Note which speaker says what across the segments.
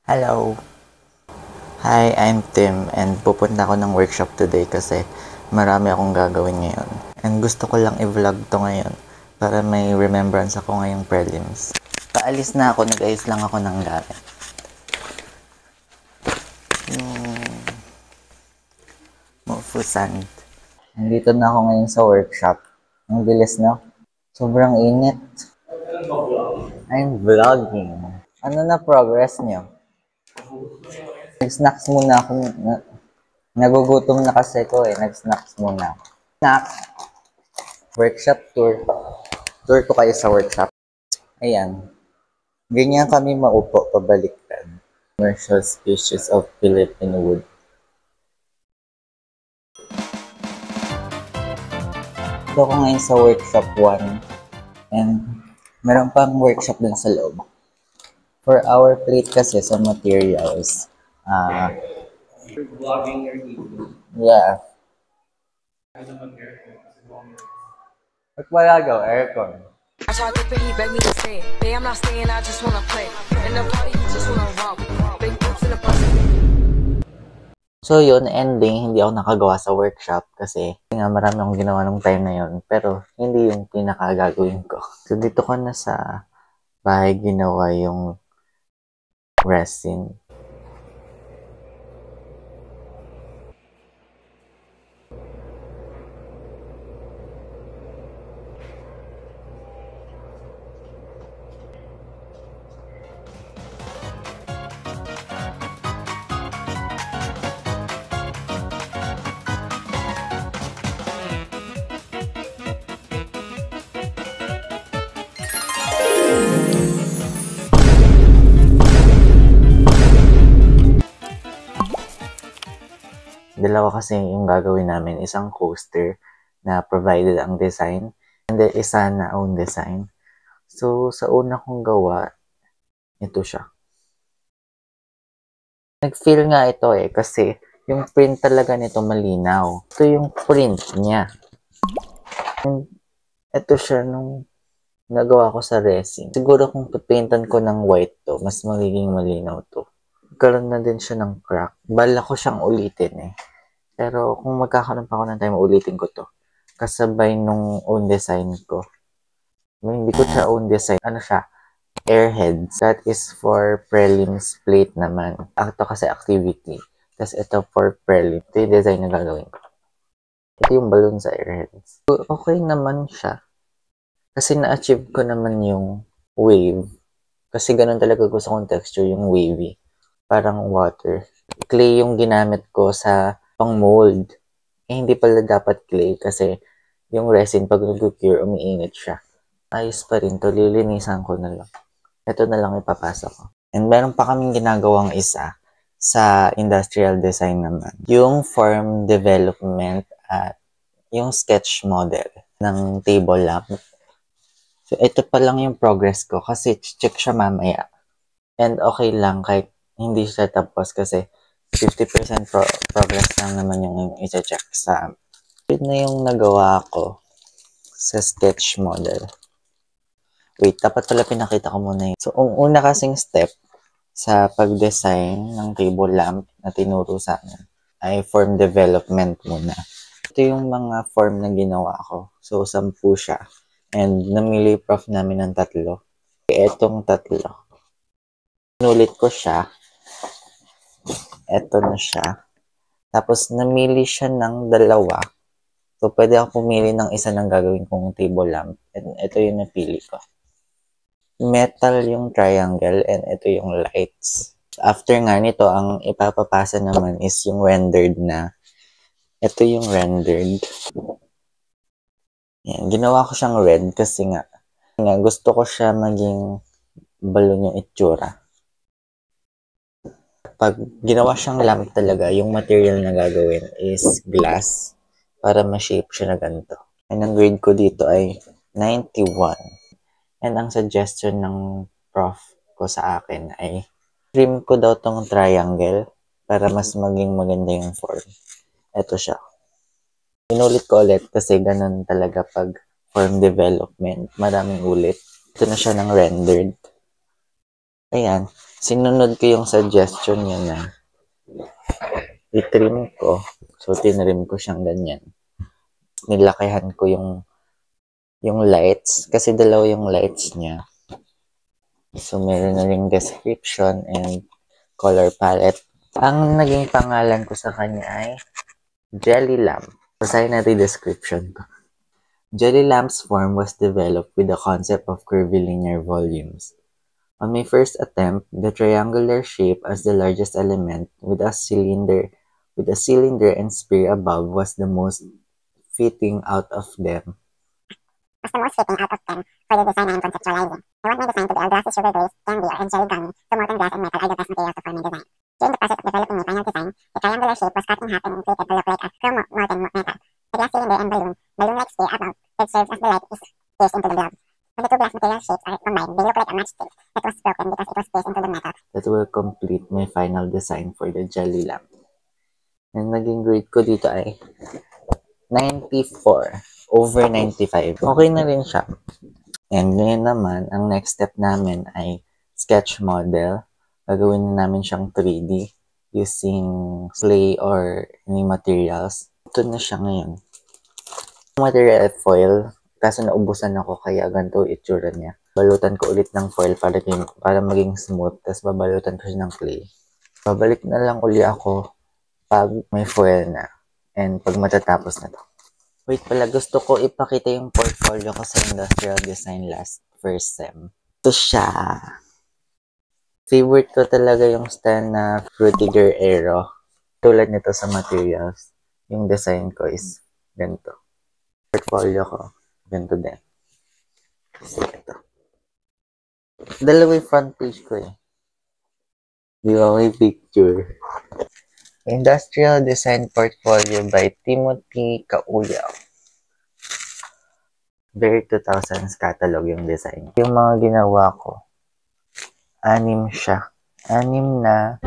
Speaker 1: Hello! Hi, I'm Tim and pupunta ako ng workshop today kasi marami akong gagawin ngayon. And gusto ko lang i-vlog to ngayon para may remembrance ako ngayong prelims. Paalis na ako, nag-ayos lang ako ng gamit. Mofu Sand. Nandito na ako ngayon sa workshop. Ang bilis na. Sobrang init. I'm vlogging. Ano na progress niyo? Nag-snacks muna ako. Nagugutom na kasi ko eh. Nag-snacks muna. Snacks. Workshop tour. Tour ko kayo sa workshop. Ayan. Ganyan kami maupo pabaliktad. Commercial species of Philippine wood. Ito ko ngayon sa workshop 1. And meron pang workshop dun sa loob. For our plate kasi sa materials.
Speaker 2: You're vlogging your evening.
Speaker 1: Yeah.
Speaker 2: Ano mag-aircon? Kasi buong
Speaker 1: Ba't wala daw? Aircon.
Speaker 3: I tried to pay, he begged me to stay. Babe, I'm not staying, I just wanna play. In the party, you just wanna romp. Big boots in the bus.
Speaker 1: So yun, ending, hindi ako nakagawa sa workshop kasi nga marami akong ginawa nung time na yun. Pero hindi yung pinakagagawin ko. So dito ko na sa bahay ginawa yung resin. Dalawa kasi yung gagawin namin, isang coaster na provided ang design and then isa na own design. So sa una kong gawa, ito siya. Nag-feel nga ito eh kasi yung print talaga nito malinaw. Ito yung print niya. And ito siya nung nagawa ko sa resin. Siguro kung papaintan ko ng white to, mas magiging malinaw to. Nagkaroon na din siya ng crack. Bala ko siyang ulitin eh. Pero kung magkakaroon pa ako ng time, ulitin ko to. Kasabay nung own design ko. Hindi ko siya own design. Ano siya? Airheads. That is for prelims plate naman. Ito kasi activity. Tapos ito for prelim. Ito yung design na gagawin ko. Ito yung balloon sa airheads. Okay naman siya. Kasi na-achieve ko naman yung wave. Kasi ganun talaga gusto kong texture, yung wavy. Parang water. Clay yung ginamit ko sa pang mold. Eh, hindi pala dapat clay kasi yung resin pag nag-cure, umiinit siya. Ayos pa rin to. Lilinisan ko na lang. Ito na lang ipapasa ko. And meron pa kaming ginagawang isa sa industrial design naman. Yung form development at yung sketch model ng table lamp. So, ito pa lang yung progress ko kasi check siya mamaya. And okay lang kahit hindi siya tapos kasi 50% progress lang naman yung i-check sa amin. Yun na yung nagawa ko sa sketch model. Wait, dapat pala pinakita ko muna yun. So, ang una kasing step sa pag-design ng table lamp na tinuro sa amin ay form development muna. Ito yung mga form na ginawa ko. So, 10 siya. And namili prof namin ng 3. Etong 3. Inulit ko siya. Eto na siya. Tapos, namili siya ng 2. So, pwede ako pumili ng isa ng gagawin kong table lamp. And ito yung napili ko. Metal yung triangle and ito yung lights. After nga nito, ang ipapapasa naman is yung rendered na. Ito yung rendered. Yan. Ginawa ko siyang red kasi nga gusto ko siya maging balon yung itsura. Pag ginawa siyang lamp talaga, yung material na gagawin is glass para ma-shape siya na ganito. And ang grade ko dito ay 91. And ang suggestion ng prof ko sa akin ay trim ko daw tong triangle para mas maging maganda yung form. Ito siya. Inulit ko ulit kasi ganun talaga pag form development. Maraming ulit. Ito na siya ng rendered. Ayan, sinunod ko yung suggestion niya na i-trim ko. So, tinrim ko siyang ganyan. Nilakihan ko yung lights. Kasi dalawa yung lights niya. So, meron na ring description and color palette. Ang naging pangalan ko sa kanya ay Jelly Lamp. Basahin natin yung description ko. Jelly Lamp's form was developed with the concept of curvilinear volumes. On my first attempt, the triangular shape as the largest element with a cylinder and sphere above was the most fitting out of them.
Speaker 4: For the design I am conceptualizing. I want my design to be a glossy sugar glaze, candy, or cherry gummy, so molten glass and metal are the best materials to form my design. During the process of developing my final design, the triangular shape was cut in half and inflated to look like a molten metal. The glass cylinder and balloon-like sphere above, that serves as the light is pierced into the blob. When the two glass material shapes are combined, they look like a matchstick that was broken because it was pierced into the metal.
Speaker 1: That will complete my final design for the jelly lamp. And naging grade ko dito ay 94 over 95. Okay na rin siya. And ngayon naman, ang next step namin ay sketch model. Gagawin na namin siyang 3D using clay or any materials. Ito na siya ngayon. Material foil, kaso naubusan ako kaya ganito itsura niya. Balutan ko ulit ng foil para maging smooth, tapos babalutan ko siya ng clay. Babalik na lang uli ako pag may foil na and pag matatapos na to. Wait pala, gusto ko ipakita yung portfolio ko sa industrial design first sem. Ito siya. Favorite ko talaga yung style na Frutiger Aero. Tulad nito sa materials. Yung design ko is ganito. Portfolio ko, ganito din. So, ito. Dalawa yung front page ko eh. Di ba may picture? Industrial Design Portfolio by Timothy Kauyao. Very 2000s catalog yung design. Yung mga ginawa ko, 6 siya. 6 na.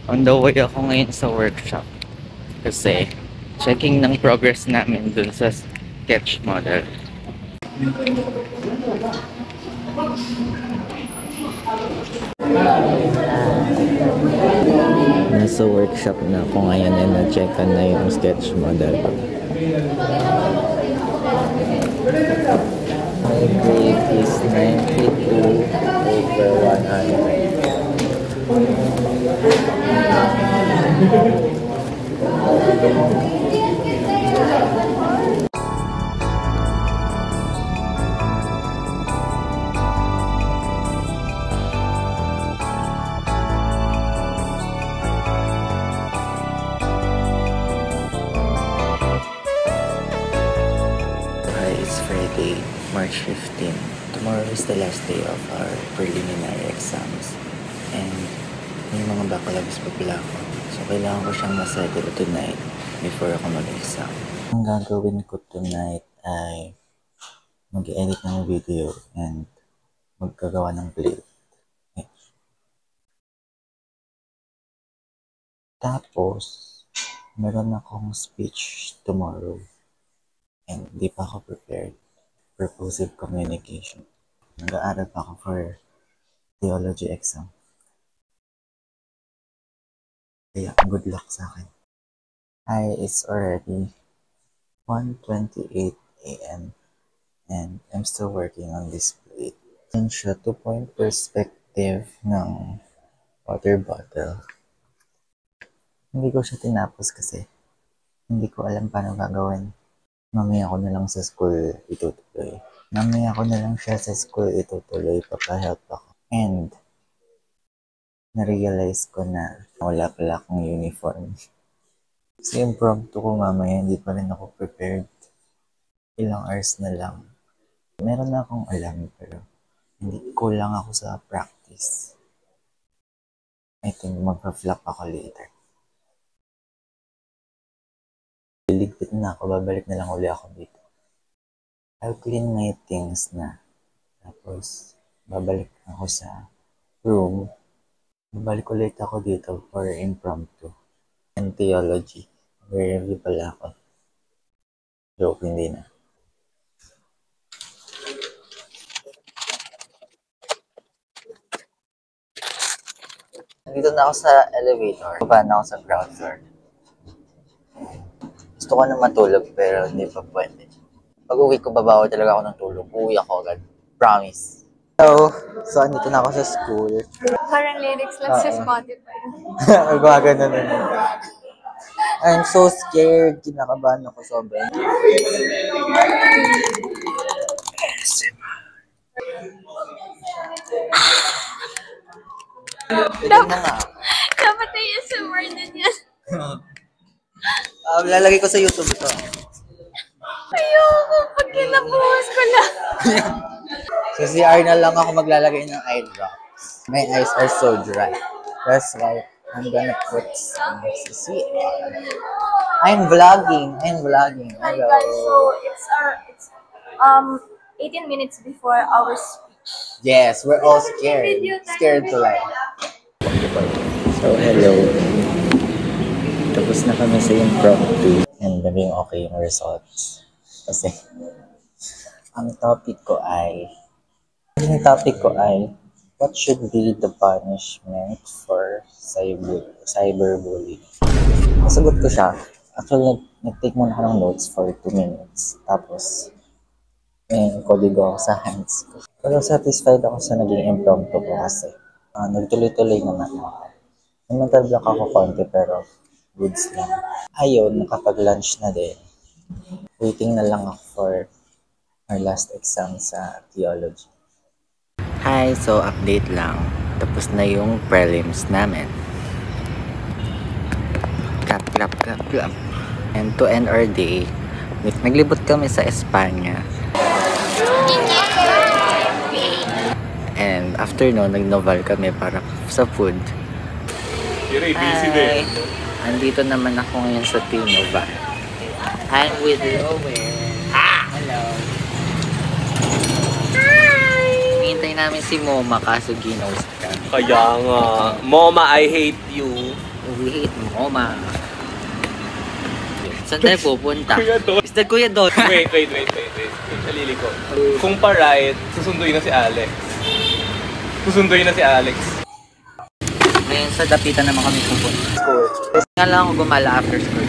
Speaker 1: On the way ako ngayon sa workshop. Kasi, checking ng progress namin dun sa sketch model. Nasa workshop na ako ngayon and na-checkan na yung sketch model. My grade is 92 over 100. It's Friday, March 15. Tomorrow is the last day of our preliminary exams. And may mga backlogs pa pala ako. So, kailangan ko siyang masettle tonight before ako mag-exam. Ang gagawin ko tonight ay mag-edit ng video and magkagawa ng play. Tapos, meron akong speech tomorrow. And di pa ako prepared. Purposive communication. Nag-aaral pa ako for theology exam. Kaya, good luck sa akin. It's already 1:28 a.m. and I'm still working on this plate. Yan siya, 2-point perspective ng water bottle. Hindi ko siya tinapos kasi hindi ko alam paano gagawin. Mamaya ko na lang sa school itutuloy. Papahelp ako. And, na-realize ko na wala pala akong uniform. Kasi yung prompt ko mamaya, hindi pa rin ako prepared. Ilang hours na lang. Meron na akong alam, pero hindi kulang ako sa practice. I think magpa-flop ako later. Liligpit na ako, babalik na lang uli ako dito. I'll clean my things na. Tapos, babalik ako sa room. Babalik ulit ako dito for impromptu. And theology. May review pala ako. Joke, hindi na. Nandito na ako sa elevator. Baba na ako sa ground floor. Gusto ko na matulog pero hindi pa pwede. Pag uwi ko, babawa talaga ako ng tulog. Uwi ako agad. Promise. Hello! So, andito na ako sa school.
Speaker 5: Parang lyrics lang sa Spotify.
Speaker 1: Gumagano na. I'm so scared. Kinakabahan ako sobrang.
Speaker 5: Dapat ay ASMR din yan.
Speaker 1: Lalagay ko sa YouTube ito.
Speaker 5: Ayoko, pag kinabuhos ko lang.
Speaker 1: Sa CR na lang ako maglalagay ng eye drops. My eyes are so dry. That's why I'm gonna put some sa CR. I'm vlogging.
Speaker 5: Hi
Speaker 1: Hello.
Speaker 5: guys, so it's 18 minutes before our speech.
Speaker 1: Yes, we're all scared. Scared to life. So, hello. Tapos na kami sa impromptu. And naging okay yung results. Kasi, ang topic ko ay, what should be the punishment for cyberbullying? Nasagot ko siya. Actually, nag-take muna ako ng notes for 2 minutes. Tapos, may kodigo ako sa hands ko. Pero satisfied ako sa naging impromptu ko kasi nagtuloy-tuloy naman ako. May mental block ako konti pero goods lang. Ayun, nakapag-lunch na din. Waiting na lang ako for our last exam sa theology. Hi, so update lang. Tapos na yung prelims namin. Clap. And to end our day, naglibot kami sa Espanya. And after no, nag-novel kami para sa food. Hi! Andito naman ako ngayon sa T-Novel. I'm with Lowen. Hello! Hi! Hintay namin si Moma kaso ginost ka.
Speaker 2: Kaya nga. Mama, I hate you.
Speaker 1: We hate Moma. Saan tayo pupunta?
Speaker 2: Kuya Don.
Speaker 1: Mr. Kuya Don.
Speaker 2: Wait. Salili ko. Kung pa-right, susunduin na si Alex.
Speaker 1: Ngayon sa Dapitan naman kami pupunta. Kasi nga lang ako gumala after school.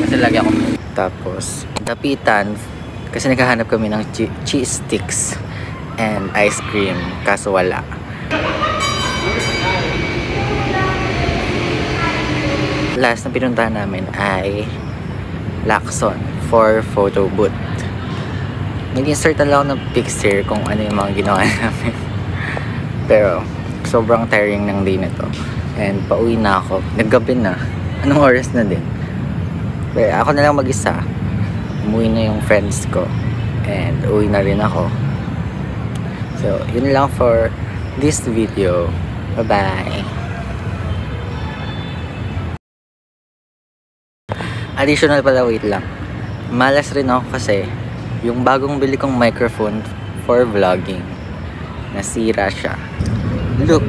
Speaker 1: Kasi lagi ako. Tapos, Dapitan, kasi naghahanap kami ng cheese sticks and ice cream. Kaso wala. Last na pinuntahan namin ay Lacson for photo booth. Nag-insert na lang ako ng picture kung ano yung mga ginawa namin. Pero, sobrang tiring ng day na to. And pauwi na ako. Naggabi na. Anong oras na din? Pero ako na lang mag-isa. Umuwi na yung friends ko. And uwi na rin ako. So, yun lang for this video. Bye-bye! Additional pala, wait lang. Malas rin ako kasi yung bagong bili kong microphone for vlogging, nasira siya. Look!